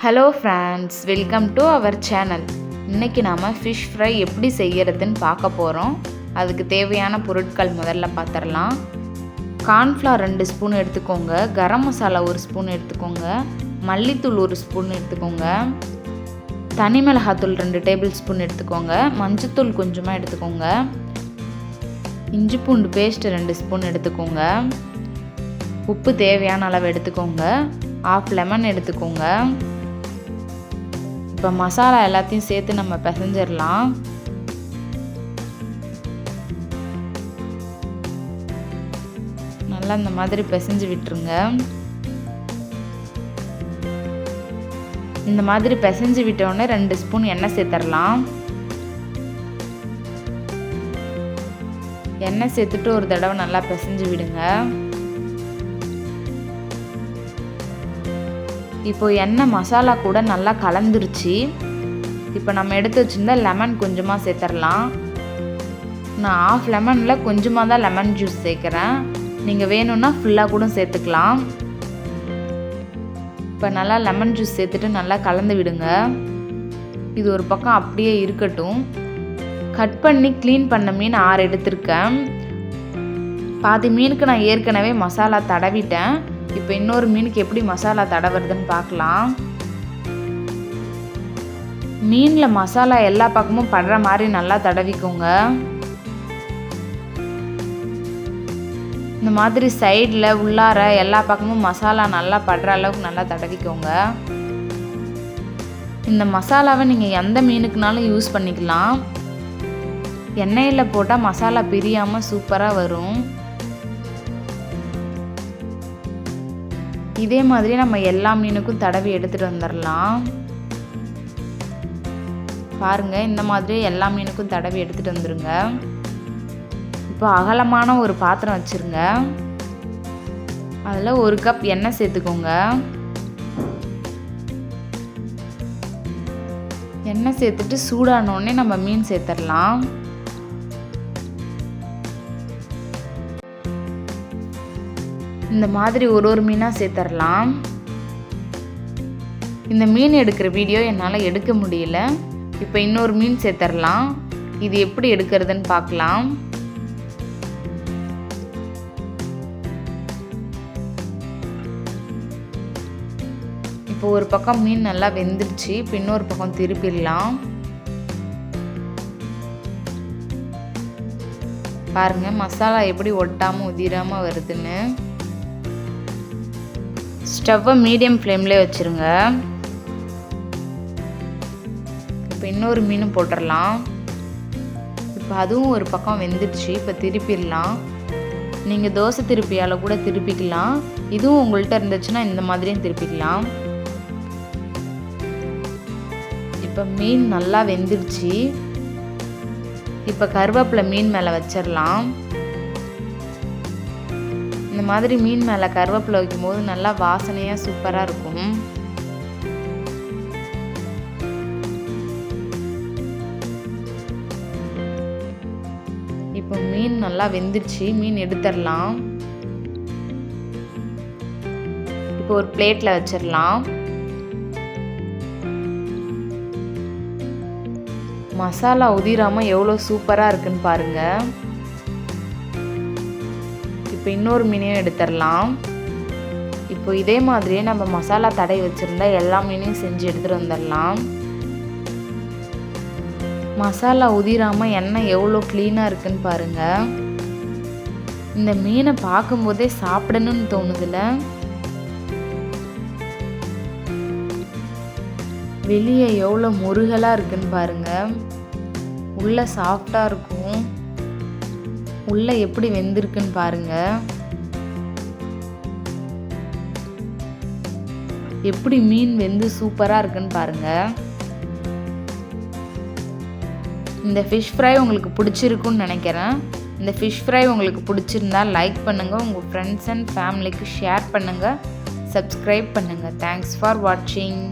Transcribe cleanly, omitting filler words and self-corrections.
Hello friends, welcome to our channel. இன்றைக்கி நாம் fish fry எப்படி செய்கிறதுன்னு பார்க்க போகிறோம். அதுக்கு தேவையான பொருட்கள் முதல்ல பார்த்துடலாம். கார்ன்ஃப்ளவர் 2 ஸ்பூன் எடுத்துக்கோங்க, கரம் மசாலா 1 ஸ்பூன் எடுத்துக்கோங்க, மல்லித்தூள் 1 ஸ்பூன் எடுத்துக்கோங்க, தனி மிளகாத்தூள் 2 டேபிள் ஸ்பூன் எடுத்துக்கோங்க, மஞ்சத்தூள் கொஞ்சமாக எடுத்துக்கோங்க, இஞ்சி பூண்டு பேஸ்ட் 2 ஸ்பூன் எடுத்துக்கோங்க, உப்பு தேவையான அளவு எடுத்துக்கோங்க, 1/2 லெமன் எடுத்துக்கோங்க. இப்போ மசாலா எல்லாத்தையும் சேர்த்து நம்ம பிசைஞ்சிடலாம். நல்லா இந்த மாதிரி பிசைஞ்சு விட்டுருங்க. இந்த மாதிரி பிசைஞ்சு விட்டோடனே 2 ஸ்பூன் எண்ணெய் சேர்த்துடலாம். எண்ணெய் சேர்த்துட்டு ஒரு தடவை நல்லா பிசைஞ்சு விடுங்க. இப்போ எண்ணெய் மசாலா கூட நல்லா கலந்துருச்சு. இப்போ நம்ம எடுத்து வச்சுருந்தா லெமன் கொஞ்சமாக சேர்த்துடலாம். நான் 1/2 லெமனில் கொஞ்சமாக தான் லெமன் ஜூஸ் சேர்க்குறேன். நீங்கள் வேணும்னா ஃபுல்லாக கூட சேர்த்துக்கலாம். இப்போ நல்லா லெமன் ஜூஸ் சேர்த்துட்டு நல்லா கலந்து விடுங்க. இது ஒரு பக்கம் அப்படியே இருக்கட்டும். கட் பண்ணி க்ளீன் பண்ண மீன் 6 எடுத்திருக்கேன். பாதி மீனுக்கு நான் ஏற்கனவே மசாலா தடவிட்டேன். இப்போ இன்னொரு மீனுக்கு எப்படி மசாலா தடவுறதுன்னு பார்க்கலாம். மீனில் மசாலா எல்லா பக்கமும் படுற மாதிரி நல்லா தடவிக்கோங்க. இந்த மாதிரி சைடில் உள்ளார எல்லா பக்கமும் மசாலா நல்லா படுற அளவுக்கு நல்லா தடவிக்கோங்க. இந்த மசாலாவை நீங்கள் எந்த மீனுக்குனாலும் யூஸ் பண்ணிக்கலாம். எண்ணெயில் போட்டால் மசாலா பிரியாமல் சூப்பராக வரும். இதே மாதிரி நம்ம எல்லா மீனுக்கும் தடவி எடுத்துகிட்டு வந்துடலாம். பாருங்கள், இந்த மாதிரி எல்லா மீனுக்கும் தடவி எடுத்துகிட்டு வந்துடுங்க. இப்போ அகலமான ஒரு பாத்திரம் வச்சுருங்க. அதில் 1 கப் எண்ணெய் சேர்த்துக்கோங்க. எண்ணெய் சேர்த்துட்டு சூடானோடனே நம்ம மீன் சேர்த்துடலாம். இந்த மாதிரி ஒரு மீனாக சேர்த்துடலாம். இந்த மீன் எடுக்கிற வீடியோ என்னால் எடுக்க முடியல. இப்போ இன்னொரு மீன் சேர்த்துடலாம். இது எப்படி எடுக்கிறதுன்னு பார்க்கலாம். இப்போ ஒரு பக்கம் மீன் நல்லா வெந்துடுச்சு. இப்போ இன்னொரு பக்கம் திருப்பிடலாம். பாருங்க, மசாலா எப்படி ஒட்டாமல் உதிராமல் வருதுன்னு. ஸ்டவ்வை மீடியம் ஃப்ளேம்லேயே வச்சுருங்க. இப்போ இன்னொரு மீனும் போட்டுடலாம். இப்போ அதுவும் ஒரு பக்கம் வெந்துடுச்சு. இப்போ திருப்பிடலாம். நீங்கள் தோசை திருப்பியால் கூட திருப்பிக்கலாம். இதுவும் உங்கள்கிட்ட இருந்துச்சுன்னா இந்த மாதிரியும் திருப்பிக்கலாம். இப்போ மீன் நல்லா வெந்துடுச்சு. இப்போ கருவேப்பிலை மீன் மேலே வச்சிடலாம். இந்த மாதிரி மீன் மேலே கருவேப்பிலை வைக்கும்போது நல்லா வாசனையாக சூப்பராக இருக்கும். இப்போ மீன் நல்லா வெந்துடுச்சு. மீன் எடுத்துடலாம். இப்போ ஒரு பிளேட்டில் வச்சிடலாம். மசாலா உதிராமல் எவ்வளோ சூப்பராக இருக்குன்னு பாருங்கள். இப்போ இன்னொரு மீனையும் எடுத்துடலாம். இப்போ இதே மாதிரியே நம்ம மசாலா தடவி வச்சுருந்தா எல்லா மீனையும் செஞ்சு எடுத்துகிட்டு வந்துடலாம். மசாலா உதிராமல் எண்ணெய் எவ்வளோ க்ளீனாக இருக்குன்னு பாருங்கள். இந்த மீனை பார்க்கும்போதே சாப்பிடணும்னு தோணுதில்ல. வெளியே எவ்வளோ முருகலாக இருக்குன்னு பாருங்கள். உள்ளே சாஃப்டாக இருக்கும். உள்ளே எப்படி வெந்திருக்குன்னு பாருங்கள். எப்படி மீன் வெந்து சூப்பராக இருக்குன்னு பாருங்கள். இந்த ஃபிஷ் ஃப்ரை உங்களுக்கு பிடிச்சிருக்குன்னு நினைக்கிறேன். இந்த ஃபிஷ் ஃப்ரை உங்களுக்கு பிடிச்சிருந்தா லைக் பண்ணுங்கள், உங்கள் ஃப்ரெண்ட்ஸ் அண்ட் ஃபேமிலிக்கு ஷேர் பண்ணுங்கள், சப்ஸ்கிரைப் பண்ணுங்கள். தேங்க்ஸ் ஃபார் வாட்சிங்.